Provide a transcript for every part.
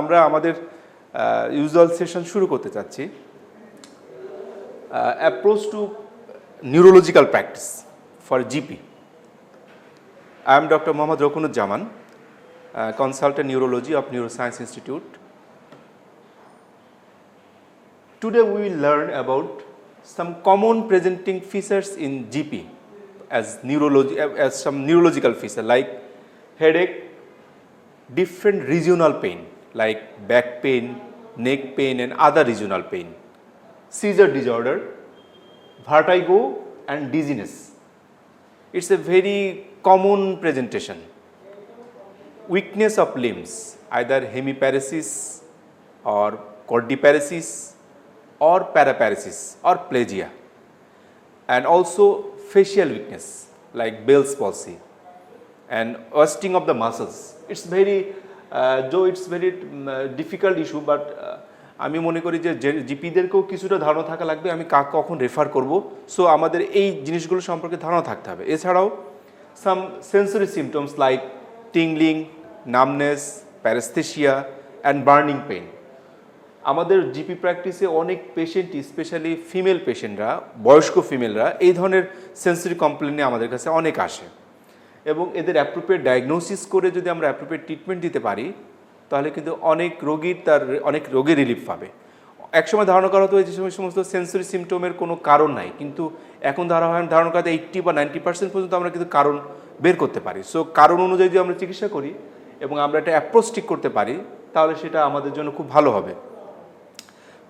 আমরা আমাদের usual session শুরু করতে চাচ্ছি। Approach to neurological practice for GP. I am Dr. Mohammad Rokunuzzaman, consultant neurology of Neuroscience Institute. Today we will learn about some common presenting features in GP as some neurological feature like headache, different regional pain like back pain, neck pain and other regional pain, seizure disorder, vertigo and dizziness. It's a very common presentation. Weakness of limbs, either hemiparesis or cordyparesis or paraparesis or plagia, and also facial weakness like Bell's palsy and wasting of the muscles. It's very though it's very difficult issue, but আমি মনে করি যে জিপিদেরকেও কিছুটা ধারণা থাকা লাগবে আমি কখন রেফার করব। সো আমাদের এই জিনিসগুলো সম্পর্কে ধারণা থাকতে হবে। এছাড়াও some sensory symptoms like tingling, numbness, paraesthesia and burning pain. আমাদের জিপি প্র্যাকটিসে অনেক পেশেন্ট, স্পেশালি ফিমেল পেশেন্টরা, বয়স্ক ফিমেলরা এই ধরনের সেন্সরি কমপ্লেনে আমাদের কাছে অনেক আসে এবং এদের অ্যাপ্রোপ্রিয়েট ডায়াগনোসিস করে যদি আমরা অ্যাপ্রোপ্রিয়েট ট্রিটমেন্ট দিতে পারি তাহলে কিন্তু অনেক রোগীর অনেক রোগের রিলিফ পাবে। একসময় ধারণা করা হতো যে সমস্ত সেন্সরি সিমটমের কোনো কারণ নাই, কিন্তু এখন ধারণা করা 80 বা 90% পর্যন্ত আমরা কিন্তু কারণ বের করতে পারি। সো কারণ অনুযায়ী যদি আমরা চিকিৎসা করি এবং আমরা একটা অ্যাপ্রোচ ঠিক করতে পারি তাহলে সেটা আমাদের জন্য খুব ভালো হবে।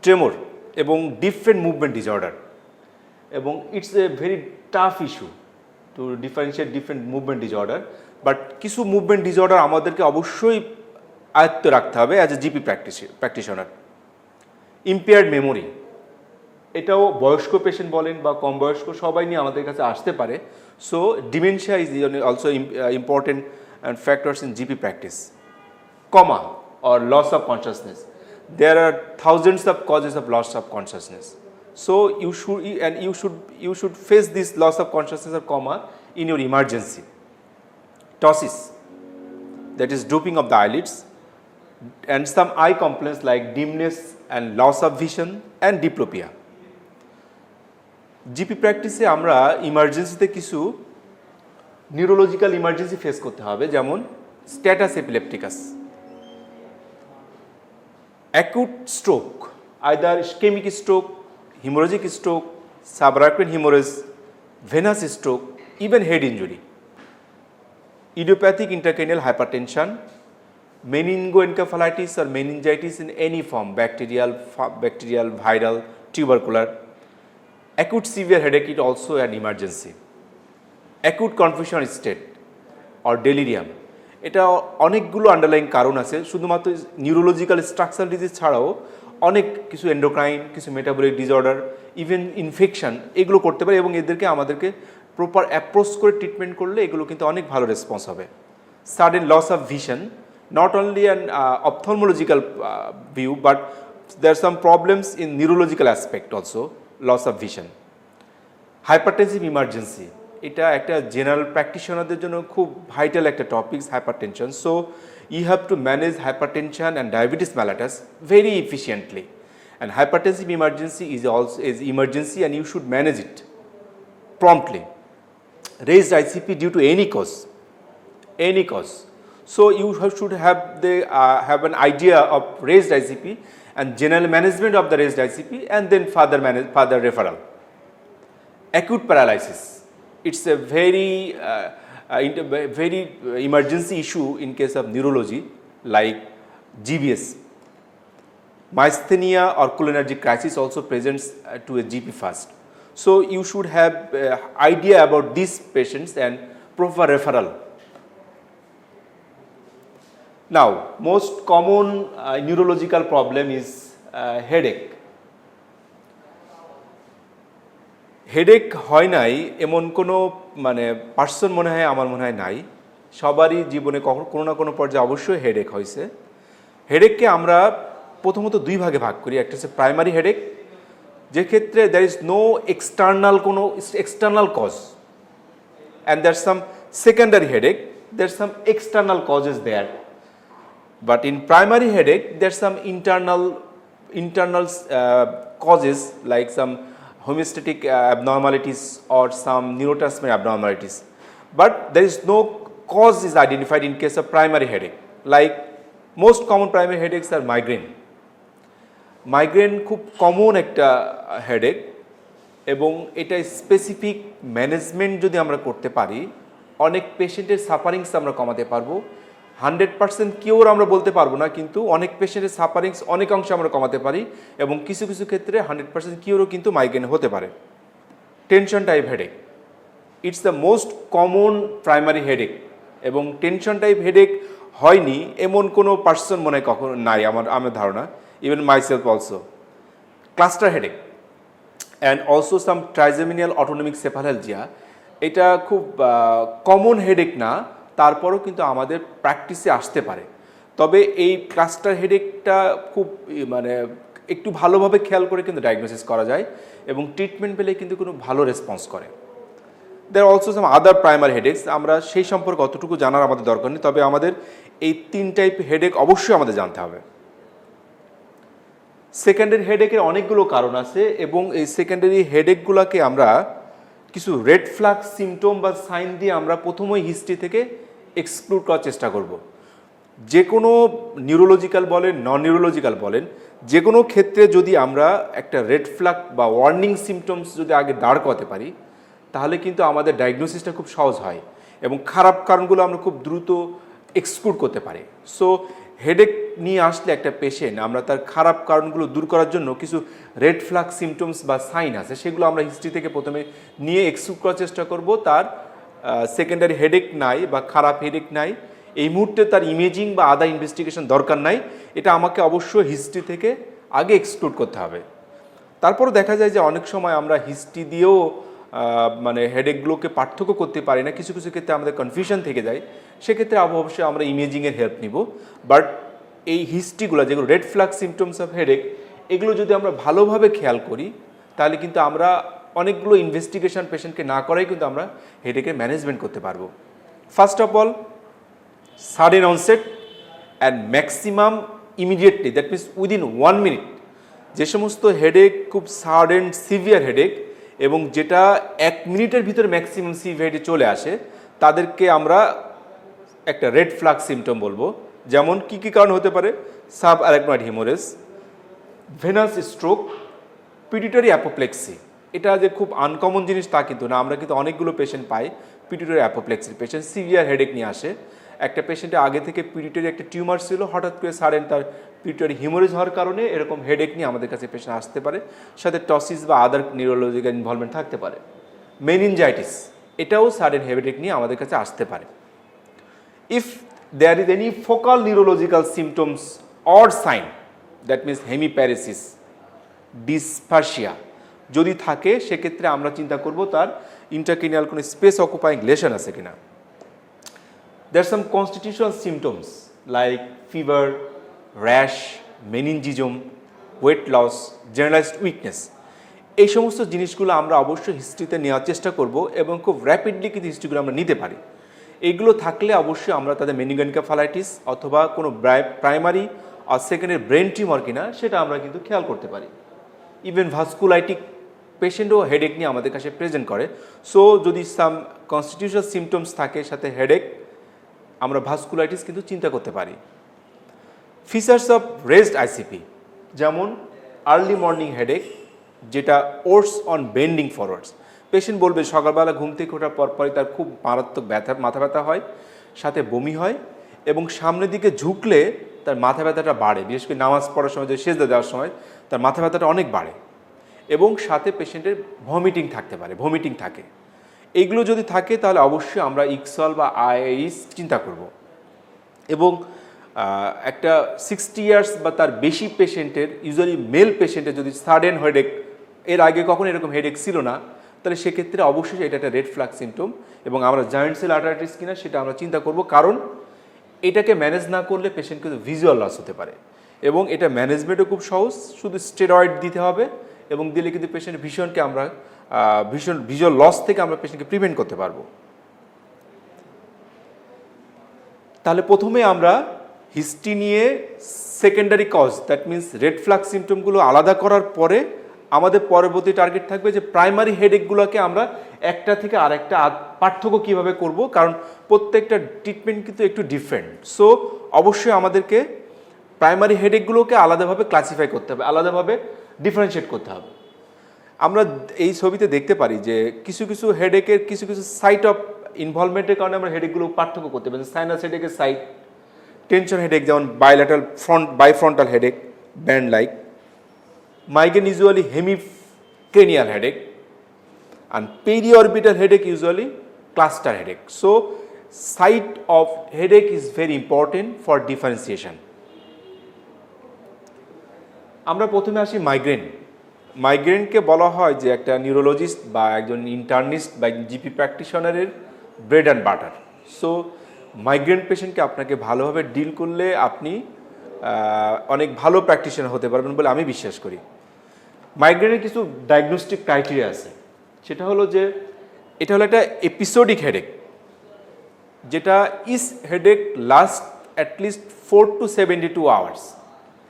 ট্রেমর এবং ডিফারেন্ট মুভমেন্ট ডিসঅর্ডার, এবং it's a very tough issue two differentiate different movement disorder, but কিছু মুভমেন্ট ডিসঅর্ডার আমাদেরকে অবশ্যই আয়ত্ত রাখতে হবে as a GP practitioner. Impaired memory, এটাও বয়স্ক পেশেন্ট বলেন বা কম বয়স্ক সবাই নিয়ে আমাদের কাছে আসতে পারে। So dementia is also important factors in GP practice. Comma or loss of consciousness. There are thousands of causes of loss of consciousness. So you should face this loss of consciousness or coma in your emergency. Ptosis, that is drooping of the eyelids, and some eye complaints like dimness and loss of vision and diplopia. GP প্র্যাকটিসে আমরা ইমার্জেন্সিতে কিছু neurological emergency face করতে হবে, যেমন status epilepticus, acute stroke, either ischemic stroke, hemorrhagic stroke, subarachnoid hemorrhage, venous stroke, even head injury, idiopathic intracranial hypertension, meningoencephalitis or meningitis in any form, bacterial, viral, tubercular, acute severe headache is also an emergency, acute confusion state or delirium. এটা অনেকগুলো underline কারণ আছে, শুধুমাত্র neurological structural disease ছাড়াও অনেক কিছু endocrine, কিছু metabolic disorder, even infection এগুলো করতে পারে এবং এদেরকে আমাদেরকে প্রপার অ্যাপ্রোচ করে ট্রিটমেন্ট করলে এগুলো কিন্তু অনেক ভালো রেসপন্স হবে। Sudden loss of vision, not only an ophthalmological view but there some problems in neurological aspect also, loss of vision. Hypertensive emergency, এটা একটা জেনারেল প্র্যাকটিশনারদের জন্য খুব ভাইটাল একটা topics, hypertension. So you have to manage hypertension and diabetes mellitus very efficiently, and hypertensive emergency is also is emergency and you should manage it promptly. Raised ICP due to any cause, so you should have an idea of raised ICP and general management of the raised ICP, and then further referral. Acute paralysis, it's a very emergency issue in case of neurology like GBS. Myasthenia or cholinergic crisis also presents to a GP first. So you should have idea about these patients and proper referral. Now, most common neurological problem is headache. Headache হয় নাই এমন কোনো person মনে হয় আমার মনে হয় নাই, সবারই জীবনে কোনো না কোনো পর্যায়ে অবশ্যই হেডেক হয়েছে। হেডেককে আমরা প্রথমত দুই ভাগে ভাগ করি, একটা হচ্ছে প্রাইমারি হেডেক, যে ক্ষেত্রে there is no external cause, and there some secondary headache, there some external causes there, But in primary headache, there's some internal causes like some homeostatic abnormalities or some neurotransmitter abnormalities. But there is no cause is identified in case of primary headache. Like most common primary headaches are migraine. Migraine খুব common একটা headache এবং এটা specific management যদি আমরা করতে পারি অনেক পেশেন্টের সাফারিংস আমরা কমাতে পারবো 100% কিওর আমরা বলতে পারবো না কিন্তু অনেক পেশেন্টের সাফারিংস অনেক অংশে আমরা কমাতে পারি এবং কিছু কিছু ক্ষেত্রে 100% কিওরও কিন্তু মাইগ্রেন হতে পারে tension type headache it's the most common primary headache এবং টেনশন টাইপ হেডেক হয়নি এমন কোনো পার্সন মনে হয় কখনো নাই আমার ধারণা even myself also. Cluster headache and also some trigeminal autonomic cephalalgia এটা খুব কমন হেডেক না তারপরও কিন্তু আমাদের প্র্যাকটিসে আসতে পারে তবে এই ক্লাস্টার হেডেকটা খুব মানে একটু ভালোভাবে খেয়াল করে কিন্তু ডায়াগনোসিস করা যায় এবং ট্রিটমেন্ট পেলে কিন্তু কোনো ভালো রেসপন্স করে there are also some other primary headaches আমরা সেই সম্পর্কে অতটুকু জানার আমাদের দরকার নেই তবে আমাদের এই তিন টাইপ হেডেক অবশ্যই আমাদের জানতে হবে সেকেন্ডারি হেডেকের অনেকগুলো কারণ আছে এবং এই সেকেন্ডারি হেডেকগুলোকে আমরা কিছু রেড ফ্ল্যাগ সিমটম বা সাইন দিয়ে আমরা প্রথমেই হিস্ট্রি থেকে এক্সক্লুড করার চেষ্টা করব যে কোনো নিউরোলজিক্যাল বলেন নন নিউরোলজিক্যাল বলেন যে কোনো ক্ষেত্রে যদি আমরা একটা রেড ফ্ল্যাগ বা ওয়ার্নিং সিমটমস যদি আগে দাঁড় করাতে পারি তাহলে কিন্তু আমাদের ডায়াগনোসিসটা খুব সহজ হয় এবং খারাপ কারণগুলো আমরা খুব দ্রুত এক্সক্লুড করতে পারি সো হেডেক নিয়ে আসলে একটা পেশেন্ট আমরা তার খারাপ কারণগুলো দূর করার জন্য কিছু রেড ফ্ল্যাগ সিমটমস বা সাইন আছে সেগুলো আমরা হিস্ট্রি থেকে প্রথমে নিয়ে এক্সক্লুড করার চেষ্টা করব তার সেকেন্ডারি হেডেক নাই বা খারাপ হেডেক নাই এই মুহূর্তে তার ইমেজিং বা আদার ইনভেস্টিগেশন দরকার নাই এটা আমাকে অবশ্যই হিস্ট্রি থেকে আগে এক্সক্লুড করতে হবে তারপরও দেখা যায় যে অনেক সময় আমরা হিস্ট্রি দিয়েও মানে হেডেকগুলোকে পার্থক্য করতে পারি না কিছু কিছু ক্ষেত্রে আমাদের কনফিউশন থেকে যায় সেক্ষেত্রে অবশ্যই আমরা ইমেজিংয়ের হেল্প নিব বাট এই হিস্ট্রিগুলো যেগুলো red flag symptoms of headache এগুলো যদি আমরা ভালোভাবে খেয়াল করি তাহলে কিন্তু আমরা অনেকগুলো ইনভেস্টিগেশন পেশেন্টকে না করাই কিন্তু আমরা হেডেকের ম্যানেজমেন্ট করতে পারবো first of all sudden onset and maximum immediately that means within 1 minute যে সমস্ত হেডেক খুব সাডেন সিভিয়ার হেডেক এবং যেটা 1 মিনিটের ভিতরে ম্যাক্সিমাম সিভিয়ারিটি চলে আসে তাদেরকে আমরা একটা রেড ফ্ল্যাগ সিমটম বলবো যেমন কি কি কারণ হতে পারে subarachnoid haemorrhage venous stroke pituitary apoplexy এটা যে খুব আনকমন জিনিস তা কিন্তু না আমরা কিন্তু অনেকগুলো পেশেন্ট পাই পিটুইটারি অ্যাপোপ্লেক্সির পেশেন্ট সিভিয়ার হেডেক নিয়ে আসে একটা পেশেন্টের আগে থেকে পিটুইটারি একটা টিউমার ছিল হঠাৎ করে সাডেন তার পিটুইটারি হিমোরেজ হওয়ার কারণে এরকম হেডেক নিয়ে আমাদের কাছে পেশেন্ট আসতে পারে সাথে টসিস বা আদার নিউরোলজিক্যাল ইনভলভমেন্ট থাকতে পারে মেনিনজাইটিস এটাও সাডেন হেডেক নিয়ে আমাদের কাছে আসতে পারে if there is any focal neurological symptoms or sign that means hemiparesis dysphagia যদি থাকে সেক্ষেত্রে আমরা চিন্তা করব তার ইন্ট্রাক্রেনিয়াল কোনো স্পেস অকুপাইং লেশন আছে কিনা there are some constitutional symptoms like fever rash meningism weight loss generalized weakness এই সমস্ত জিনিসগুলো আমরা অবশ্যই হিস্ট্রিতে নেওয়ার চেষ্টা করব এবং খুব র্যাপিডলি কিন্তু হিস্ট্রিগুলো আমরা নিতে পারি এইগুলো থাকলে অবশ্যই আমরা তাদের মেনিনজাইটিস অথবা কোনো প্রাইমারি আর সেকেন্ডারি ব্রেন টিউমার কিনা সেটা আমরা কিন্তু খেয়াল করতে পারি ইভেন ভাস্কুলাইটিক পেশেন্টও হেডেক নিয়ে আমাদের কাছে প্রেজেন্ট করে সো যদি সাম কনস্টিটিউশনাল সিমটমস থাকে সাথে হেডেক আমরা ভাস্কুলাইটিস কিন্তু চিন্তা করতে পারি ফিচার্স অফ রেস্ট আইসিপি যেমন আর্লি মর্নিং হেডেক যেটা ওর্স অন বেন্ডিং ফরওয়ার্ডস পেশেন্ট বলবে সকালবেলা ঘুম থেকে ওঠার পরপরই তার খুব মারাত্মক মাথা ব্যথা হয় সাথে বমি হয় এবং সামনের দিকে ঝুঁকলে তার মাথা ব্যথাটা বাড়ে বিশেষ করে নামাজ পড়ার সময় যে সেজদা দেওয়ার সময় তার মাথা ব্যথাটা অনেক বাড়ে এবং সাথে পেশেন্টের ভমিটিং থাকতে পারে ভমিটিং থাকে এইগুলো যদি থাকে তাহলে অবশ্যই আমরা ইকসল বা আইএইস চিন্তা করব এবং একটা 60 ইয়ার্স বা তার বেশি পেশেন্টের ইউজুয়ালি মেল পেশেন্টের যদি সাডেন হেডেক এর আগে কখনো এরকম হেডেক ছিল না তাহলে সেক্ষেত্রে অবশ্যই এটা একটা রেড ফ্ল্যাগ সিমটম এবং আমরা জয়েন্ট সেল আর্টারাইটিস কিনা সেটা আমরা চিন্তা করব কারণ এটাকে ম্যানেজ না করলে পেশেন্ট কিন্তু ভিজুয়াল লস হতে পারে এবং এটা ম্যানেজমেন্টও খুব সহজ শুধু স্টেরয়েড দিতে হবে এবং দিলে কিন্তু পেশেন্ট ভীষণকে আমরা ভিজুয়াল লস থেকে আমরা পেশেন্টকে প্রিভেন্ট করতে পারবো তাহলে প্রথমে আমরা হিস্ট্রি নিয়ে secondary cause, that means red flag সিমটমগুলো আলাদা করার পরে আমাদের পরবর্তী টার্গেট থাকবে যে প্রাইমারি হেডেকগুলোকে আমরা একটা থেকে আরেকটা পার্থক্য কীভাবে করব, কারণ প্রত্যেকটা ট্রিটমেন্ট কিন্তু একটু ডিফারেন্ট। সো অবশ্যই আমাদেরকে প্রাইমারি হেডেকগুলোকে আলাদাভাবে ক্লাসিফাই করতে হবে, আলাদাভাবে ডিফারেন্সিয়েট করতে হবে। আমরা এই ছবিতে দেখতে পারি যে কিছু কিছু হেডেকের কিছু কিছু সাইট অফ ইনভলভমেন্টের কারণে আমরা হেডেকগুলো পার্থক্য করতে পারি। সাইনাস হেডেকের সাইট, টেনশন হেডেক যেমন bilateral bifrontal headache, band like, migraine usually hemicranial headache, and periorbital headache usually cluster headache. So site of headache is very important for differentiation. আমরা প্রথমে আসি মাইগ্রেন। মাইগ্রেনকে বলা হয় যে একটা নিউরোলজিস্ট বা একজন ইন্টার্নিস্ট বা জিপি প্র্যাকটিশনারের bread and butter. So migraine পেশেন্টকে আপনাকে ভালোভাবে ডিল করলে আপনি অনেক ভালো প্র্যাকটিশনার হতে পারবেন বলে আমি বিশ্বাস করি। মাইগ্রেনের কিছু ডায়াগনস্টিক ক্রাইটেরিয়া আছে, সেটা হলো যে এটা হলো একটা এপিসোডিক হেডেক, যেটা is headache last at least 4 to 72 hours,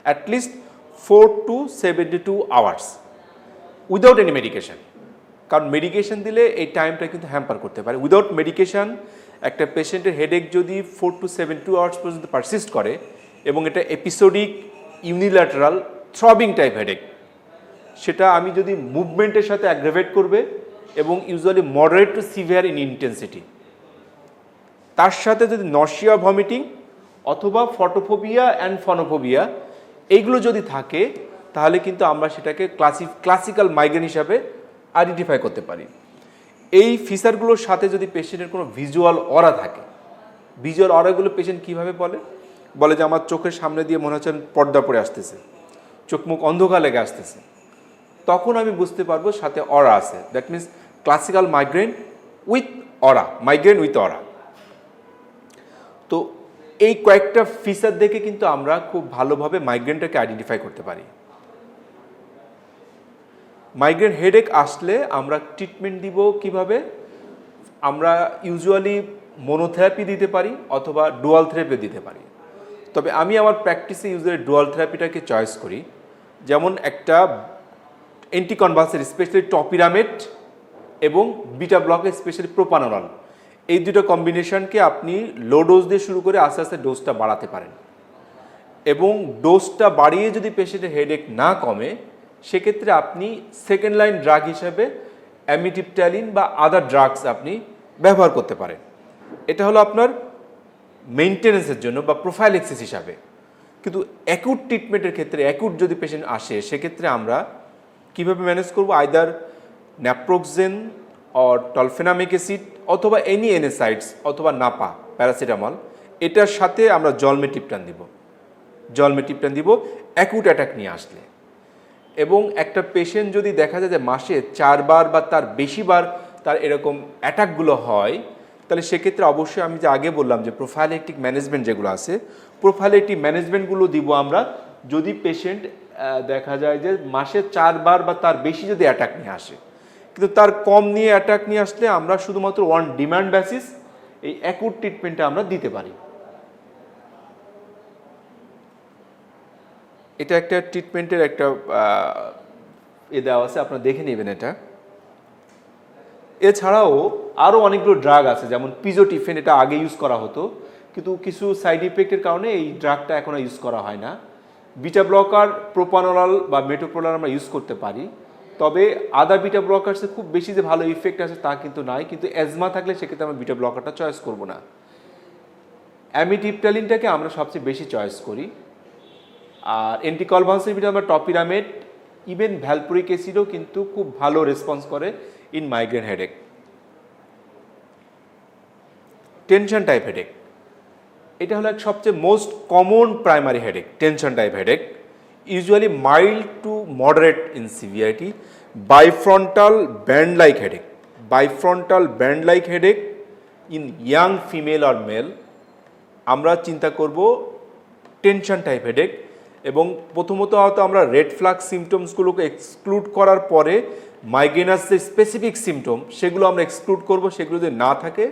at least 4 to 72 hours without any medication. কারণ মেডিকেশন দিলে এই টাইমটা কিন্তু হ্যাম্পার করতে পারে। উইদাউট মেডিকেশন একটা পেশেন্টের হেডেক যদি 4 to 72 আওয়ার্স পর্যন্ত পারসিস্ট করে এবং এটা episodic unilateral throbbing type headache, সেটা আমি যদি মুভমেন্টের সাথে অ্যাগ্রাভেট করবে এবং usually moderate two severe in intensity, তার সাথে যদি নশিয়া, ভমিটিং অথবা ফটোফোবিয়া অ্যান্ড ফনোফোবিয়া এইগুলো যদি থাকে, তাহলে কিন্তু আমরা সেটাকে ক্লাসিক্যাল মাইগ্রেন হিসাবে আইডেন্টিফাই করতে পারি। এই ফিচারগুলোর সাথে যদি পেশেন্টের কোনো ভিজুয়াল অরা থাকে, ভিজুয়াল অরাগুলো পেশেন্ট কীভাবে বলে যে আমার চোখের সামনে দিয়ে মনে হচ্ছে পর্দা পড়ে আসতেছে, চোখ মুখ অন্ধকার লেগে আসতেছে, তখন আমি বুঝতে পারবো সাথে অরা আছে। That means classical migraine with aura, migraine with aura. তো এই কয়েকটা ফিচার দেখে কিন্তু আমরা খুব ভালোভাবে মাইগ্রেনটাকে আইডেন্টিফাই করতে পারি। মাইগ্রেন হেডেক আসলে আমরা ট্রিটমেন্ট দিব কিভাবে? আমরা ইউজুয়ালি মোনোথেরাপি দিতে পারি অথবা ডুয়াল থেরাপি দিতে পারি। তবে আমি আমার প্র্যাকটিসে ইউজুয়ালি ডুয়াল থেরাপিটাকে চয়েস করি। যেমন একটা অ্যান্টিকনভালসেন্ট স্পেশালি টপিরামেট এবং বিটা ব্লকের স্পেশালি প্রোপানোলল, এই দুটো কম্বিনেশনকে আপনি লো ডোজ দিয়ে শুরু করে আস্তে আস্তে ডোজটা বাড়াতে পারেন। এবং ডোজটা বাড়িয়ে যদি পেশেন্টের হেডেক না কমে, সেক্ষেত্রে আপনি সেকেন্ড লাইন ড্রাগ হিসেবে অ্যামিটিপটালিন বা আদার ড্রাগস আপনি ব্যবহার করতে পারেন। এটা হলো আপনার মেইনটেনেন্সের জন্য বা প্রোফাইলেক্সিস হিসাবে। কিন্তু অ্যাকুট ট্রিটমেন্টের ক্ষেত্রে অ্যাকুট যদি পেশেন্ট আসে, সেক্ষেত্রে আমরা কীভাবে ম্যানেজ করব? Either naproxen or tolfenamic acid অথবা এনি এনএসাইডস অথবা নাপা প্যারাসিটামল, এটার সাথে আমরা জলমেটিপটান দিব অ্যাকুট অ্যাটাক নিয়ে আসলে। এবং একটা পেশেন্ট যদি দেখা যায় যে মাসে 4 বার বা তার বেশিবার তার এরকম অ্যাটাকগুলো হয়, তাহলে সেক্ষেত্রে অবশ্যই আমি যে আগে বললাম যে প্রোফাইলেকটিক ম্যানেজমেন্ট যেগুলো আছে, প্রোফাইলেকটিক ম্যানেজমেন্টগুলো দিব আমরা যদি পেশেন্ট দেখা যায় যে মাসে 4 বার বা তার বেশি যদি অ্যাটাক নিয়ে আসে। কিন্তু তার কম নিয়ে অ্যাটাক নিয়ে আসলে আমরা শুধুমাত্র ওয়ান ডিমান্ড বেসিস এই অ্যাকুট ট্রিটমেন্টটা আমরা দিতে পারি। এটা একটা ট্রিটমেন্টের একটা দেওয়া আছে, আপনারা দেখে নেবেন এটা। এছাড়াও আরও অনেকগুলো ড্রাগ আছে, যেমন পিজোটিফেন, এটা আগে ইউজ করা হতো, কিন্তু কিছু সাইড ইফেক্টের কারণে এই ড্রাগটা এখন ইউজ করা হয় না। বিটা ব্লকার, প্রোপানোলল বা মেটোপ্রোলাল আমরা ইউজ করতে পারি। তবে আদার বিটা ব্লকারসে খুব বেশি যে ভালো ইফেক্ট আছে তা কিন্তু নাই, কিন্তু অ্যাজমা থাকলে সেক্ষেত্রে আমরা বিটা ব্লকারটা চয়েস করব না। অ্যামিটিপটালিনটাকে আমরা সবচেয়ে বেশি চয়েস করি। আর অ্যান্টিকনভালসেন্ট ভিতরে আমরা টপিরামেট, ইভেন ভ্যালপোরিক অ্যাসিডও কিন্তু খুব ভালো রেসপন্স করে in migraine headache. Tension type headache, এটা হলো এক সবচেয়ে most common primary headache. Tension type headache usually mild to moderate in severity, bifrontal band like headache, bifrontal band like headache in young female or male. আমরা চিন্তা করব tension type headache, এবং প্রথমত হয়তো আমরা রেড ফ্ল্যাগ সিমটমসগুলোকে এক্সক্লুড করার পরে মাইগ্রেনাস যে স্পেসিফিক সিমটম সেগুলো আমরা এক্সক্লুড করব। সেগুলো যদি না থাকে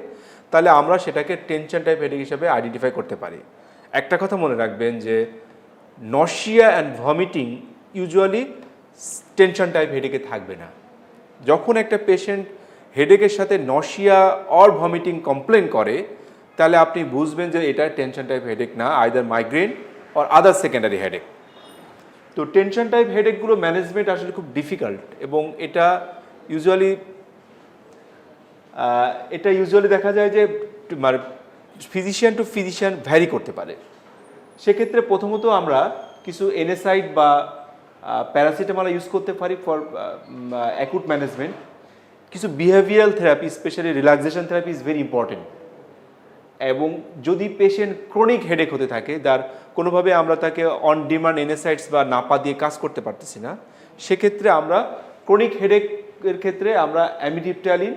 তাহলে আমরা সেটাকে টেনশন টাইপ হেডেক হিসাবে আইডেন্টিফাই করতে পারি। একটা কথা মনে রাখবেন যে nausea and vomiting usually tension type হেডেকে থাকবে না। যখন একটা পেশেন্ট হেডেকের সাথে নশিয়া অর ভমিটিং কমপ্লেন করে তাহলে আপনি বুঝবেন যে এটা টেনশন টাইপ হেডেক না, either migraine or other secondary headache. তো টেনশন টাইপ হেডেকগুলো ম্যানেজমেন্ট আসলে খুব ডিফিকাল্ট এবং এটা ইউজুয়ালি দেখা যায় যে মানে ফিজিশিয়ান টু ফিজিশিয়ান ভ্যারি করতে পারে। সেক্ষেত্রে প্রথমত আমরা কিছু এনএসাইড বা প্যারাসিটামল ইউজ করতে পারি ফর অ্যাকুট ম্যানেজমেন্ট। কিছু behavioural therapy, specially relaxation therapy is very important. এবং যদি পেশেন্ট ক্রনিক হেডেক হতে থাকে, যার কোনোভাবে আমরা তাকে অন ডিমান্ড এনএসাইডস বা নাপা দিয়ে কাজ করতে পারতেছি না, সেক্ষেত্রে আমরা ক্রনিক হেডেকের ক্ষেত্রে আমরা অ্যামিডিপটালিন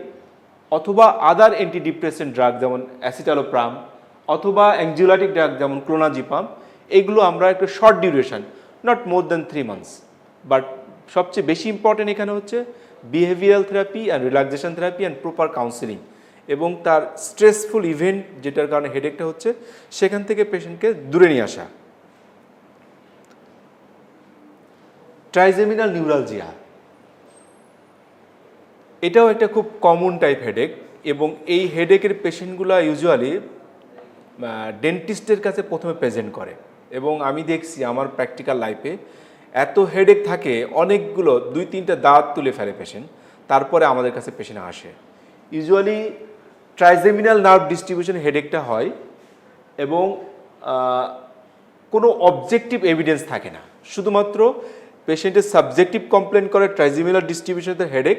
অথবা আদার অ্যান্টিডিপ্রেসেন্ট ড্রাগ যেমন অ্যাসিটালোপ্রাম অথবা অ্যাংজিওলাইটিক ড্রাগ যেমন ক্লোনাজিপাম, এগুলো আমরা একটু short duration, not more than 3 months। But সবচেয়ে বেশি ইম্পর্টেন্ট এখানে হচ্ছে behavioural therapy and relaxation therapy and proper counselling এবং তার স্ট্রেসফুল ইভেন্ট যেটার কারণে হেডেকটা হচ্ছে সেখান থেকে পেশেন্টকে দূরে নিয়ে আসা। ট্রাইজেমিনাল নিউরালজিয়া এটাও একটা খুব কমন টাইপ হেডেক এবং এই হেডেকের পেশেন্টগুলো ইউজুয়ালি ডেন্টিস্টের কাছে প্রথমে প্রেজেন্ট করে এবং আমি দেখছি আমার প্র্যাকটিক্যাল লাইফে এত হেডেক থাকে, অনেকগুলো 2-3টা দাঁত তুলে ফেলে পেশেন্ট, তারপরে আমাদের কাছে পেশেন্ট আসে। ইউজুয়ালি ট্রাইজেমিনাল নার্ভ ডিস্ট্রিবিউশন হেডেকটা হয় এবং কোনো অবজেক্টিভ এভিডেন্স থাকে না, শুধুমাত্র পেশেন্টের সাবজেক্টিভ কমপ্লেন করে ট্রাইজেমিনাল ডিস্ট্রিবিউশনের headache,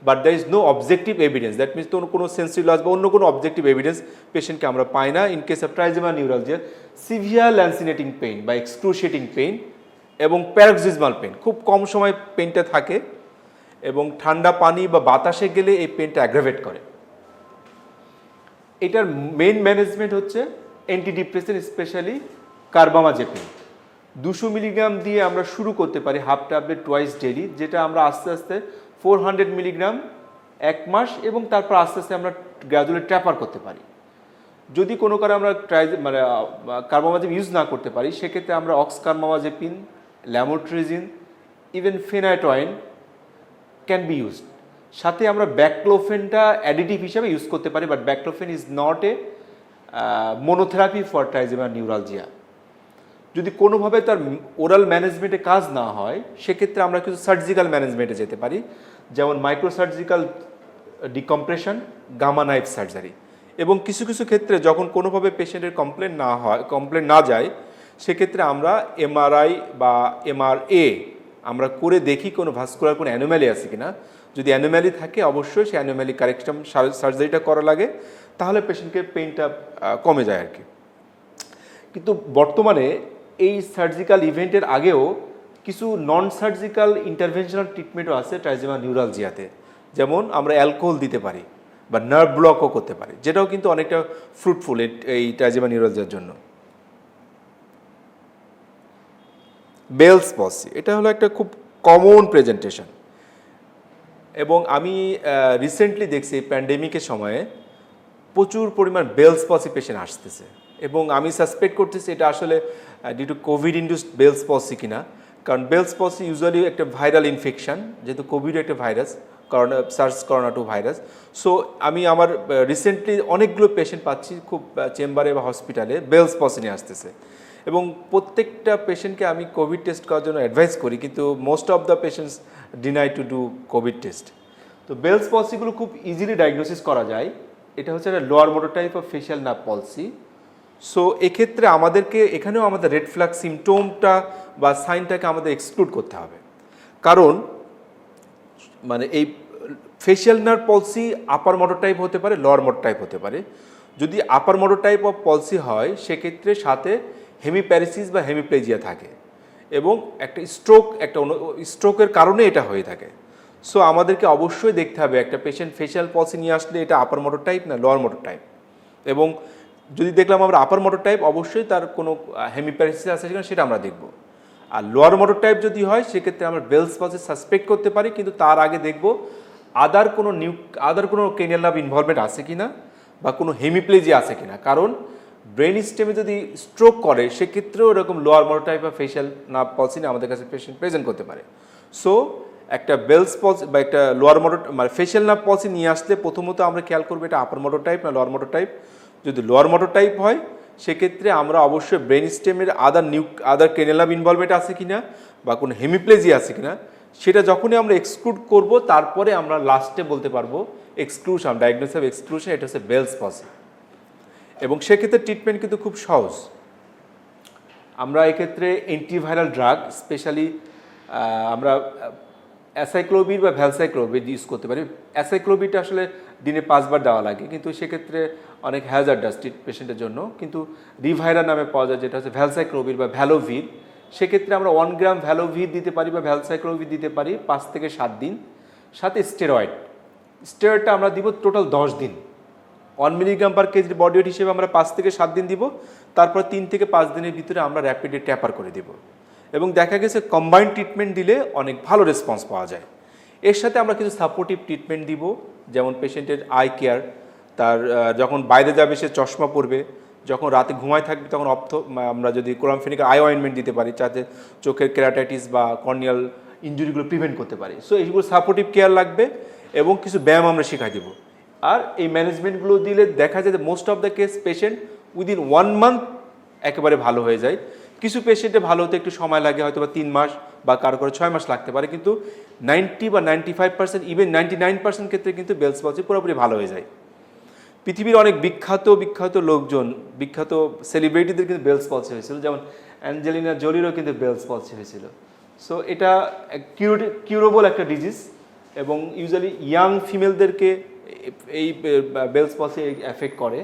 but there is no objective evidence. That means কোনো সেন্সরি লস বা অন্য কোনো অবজেক্টিভ এভিডেন্স পেশেন্টকে আমরা পাই না। In case of trigeminal neuralgia severe lancinating pain বা এক্সক্রুশিয়েটিং পেইন এবং প্যারক্সিজমাল পেইন, খুব কম সময় পেইনটা থাকে এবং ঠান্ডা পানি বা বাতাসে গেলে এই পেইনটা অ্যাগ্রাভেট করে। এটার মেইন ম্যানেজমেন্ট হচ্ছে অ্যান্টিডিপ্রেসেন্ট, স্পেশালি কার্বামাজেপিন 200 মিলিগ্রাম দিয়ে আমরা শুরু করতে পারি, হাফ ট্যাবলেট টুয়াইস ডেইলি, যেটা আমরা আস্তে আস্তে 400 মিলিগ্রাম 1 মাস এবং তারপর আস্তে আস্তে আমরা গ্র্যাজুয়ালি ট্যাপার করতে পারি। যদি কোনো কারণে আমরা কার্বামাজেপিন ইউজ না করতে পারি, সেক্ষেত্রে আমরা oxcarbazepine, lamotrigine, even phenytoin can be used. সাথে আমরা ব্যাকলোফেনটা অ্যাডিটিভ হিসাবে ইউজ করতে পারি, but baclofen is not a monotherapy for trigeminal neuralgia. যদি কোনোভাবে তার ওরাল ম্যানেজমেন্টে কাজ না হয়, সেক্ষেত্রে আমরা কিছু সার্জিক্যাল ম্যানেজমেন্টে যেতে পারি, যেমন microsurgical decompression, gamma knife surgery. এবং কিছু কিছু ক্ষেত্রে যখন কোনোভাবে পেশেন্টের কমপ্লেন না যায়, সেক্ষেত্রে আমরা এমআরআই বা এমআরএ আমরা করে দেখি কোনো ভাস্কুলার কোনো অ্যানোম্যালি আছে কিনা। যদি অ্যানোম্যালি থাকে, অবশ্যই সেই অ্যানোম্যালি কারেকশন সার্জারিটা করা লাগে, তাহলে পেশেন্টকে পেইনটা কমে যায় আর কি। কিন্তু বর্তমানে এই সার্জিক্যাল ইভেন্টের আগেও কিছু নন সার্জিক্যাল ইন্টারভেনশনাল ট্রিটমেন্টও আছে ট্রাইজেমিনাল নিউরালজিয়াতে, যেমন আমরা অ্যালকোহল দিতে পারি বা নার্ভ ব্লকও করতে পারি, যেটাও কিন্তু অনেকটা ফ্রুটফুল এই ট্রাইজেমিনাল নিউরালজিয়ার জন্য। বেলস পসি এটা হলো একটা খুব কমন প্রেজেন্টেশন এবং আমি রিসেন্টলি দেখছি প্যান্ডেমিকের সময়ে প্রচুর পরিমাণ বেলস পসি পেশেন্ট আসতেছে এবং আমি সাসপেক্ট করতেছি এটা আসলে due to Covid induced Bell's palsy কিনা। কারণ বেলস পসি ইউজুয়ালি একটা ভাইরাল ইনফেকশন, যেহেতু কোভিড একটা ভাইরাস, SARS-CoV-2 ভাইরাস। সো আমি আমার রিসেন্টলি অনেকগুলো পেশেন্ট পাচ্ছি খুব চেম্বারে বা হসপিটালে বেলস পসি নিয়ে আসতেছে এবং প্রত্যেকটা পেশেন্টকে আমি কোভিড টেস্ট করার জন্য অ্যাডভাইস করি, কিন্তু most of the patients deny to do covid test. তো বেলস পসিগুলো খুব ইজিলি ডায়াগনোসিস করা যায়। এটা হচ্ছে একটা lower motor type of facial nerve palsy. So এক্ষেত্রে আমাদেরকে এখানেও আমাদের রেড ফ্ল্যাগ সিমটমটা বা সাইনটাকে আমাদের এক্সক্লুড করতে হবে, কারণ মানে এই ফেশিয়াল নার্ভ পলসি আপার মোটর টাইপ হতে পারে, লোয়ার মোটর টাইপ হতে পারে। যদি আপার মোটর টাইপ অফ পলসি হয়, সেক্ষেত্রে সাথে হেমিপ্যারেসিস বা হেমিপ্লেজিয়া থাকে এবং একটা স্ট্রোকের কারণে এটা হয়ে থাকে। সো আমাদেরকে অবশ্যই দেখতে হবে একটা পেশেন্ট ফেশিয়াল পলসি নিয়ে আসলে এটা আপার মোটর টাইপ না লোয়ার মোটর টাইপ, এবং যদি দেখলাম আমরা আপার মোটর টাইপ, অবশ্যই তার কোনো হেমিপ্যারেসিস আছে কিনা সেটা আমরা দেখব। আর লোয়ার মোটর টাইপ যদি হয়, সেক্ষেত্রে আমরা বেলস পলসি সাসপেক্ট করতে পারি, কিন্তু তার আগে দেখব আদার কোনো ক্রেনিয়াল নার্ভ ইনভলভমেন্ট আছে কিনা বা কোনো হেমিপ্লেজিয়া আছে কিনা। কারণ ব্রেন স্টেমে যদি স্ট্রোক করে সেক্ষেত্রেও এরকম লোয়ার মোটর টাইপ বা ফেশিয়াল নার্ভ পলসি আমাদের কাছে পেশেন্ট প্রেজেন্ট করতে পারে। সো একটা বেলস পলসি বা একটা লোয়ার মোটর মানে ফেশিয়াল নার্ভ পলসি নিয়ে আসলে প্রথমত আমরা খেয়াল করবো এটা আপার মোটর টাইপ না লোয়ার মোটর টাইপ। যদি লোয়ার মোটর টাইপ হয় সেক্ষেত্রে আমরা অবশ্যই ব্রেন স্টেমের আদার ক্রেনিয়াল নার্ভ ইনভলভমেন্ট আছে কিনা বা কোনো হেমিপ্লেজিয়া আছে কিনা সেটা যখনই আমরা এক্সক্লুড করব তারপরে আমরা লাস্টে বলতে পারবো এক্সক্লুশন, ডায়াগনোসিস অফ এক্সক্লুশন, এটা হচ্ছে বেলস পলসি। এবং সেক্ষেত্রে ট্রিটমেন্ট কিন্তু খুব সহজ। আমরা এক্ষেত্রে অ্যান্টিভাইরাল ড্রাগ স্পেশালি আমরা অ্যাসাইক্লোভির বা ভ্যালসাইক্লোভির ইউজ করতে পারি। অ্যাসাইক্লোভিরটা আসলে দিনে 5 বার দেওয়া লাগে, কিন্তু সেক্ষেত্রে অনেক হ্যাজার্ডাস পেশেন্টের জন্য। কিন্তু রিভাইরা নামে পাওয়া যায় যেটা হচ্ছে ভ্যালসাইক্লোভির বা ভ্যালোভির। সেক্ষেত্রে আমরা 1 গ্রাম ভ্যালোভির দিতে পারি বা ভ্যালসাইক্লোভির দিতে পারি 5 থেকে 7 দিন, সাথে স্টেরয়েডটা আমরা দিব টোটাল 10 দিন। 1 milligram per KG body weight হিসেবে আমরা 5 থেকে 7 দিন দিব, তারপর 3 থেকে 5 দিনের ভিতরে আমরা র্যাপিডলি ট্যাপার করে দিব। এবং দেখা গেছে কম্বাইন্ড ট্রিটমেন্ট দিলে অনেক ভালো রেসপন্স পাওয়া যায়। এর সাথে আমরা কিছু সাপোর্টিভ ট্রিটমেন্ট দিব, যেমন পেশেন্টের আই কেয়ার, তার যখন বাইরে যাবে সে চশমা পরবে, যখন রাতে ঘুমায় থাকবে তখন আমরা যদি ক্লোরামফেনিকের আই অয়েন্টমেন্ট দিতে পারি যাতে চোখের কেরাটাইটিস বা কর্নিয়াল ইনজুরিগুলো প্রিভেন্ট করতে পারি। সো এইগুলো সাপোর্টিভ কেয়ার লাগবে এবং কিছু ব্যায়াম আমরা শেখাই দেবো। আর এই ম্যানেজমেন্টগুলো দিলে দেখা যায় যে most of the case patient within 1 month একেবারে ভালো হয়ে যায়। কিছু পেশেন্টে ভালো হতে একটু সময় লাগে, হয়তো বা 3 মাস বা কারো 6 মাস লাগতে পারে, কিন্তু 90 বা 95% ইভেন 99% ক্ষেত্রে কিন্তু বেলস পলসি পুরোপুরি ভালো হয়ে যায়। পৃথিবীর অনেক বিখ্যাত লোকজন, বিখ্যাত সেলিব্রিটিদের কিন্তু বেলস পলসি হয়েছিল, যেমন অ্যাঞ্জেলিনা জোলিরও কিন্তু বেলস পলসি হয়েছিল। সো এটা কিউরেবল একটা ডিজিজ এবং ইউজুয়ালি ইয়াং ফিমেলদেরকে এই বেলস পলসি এফেক্ট করে।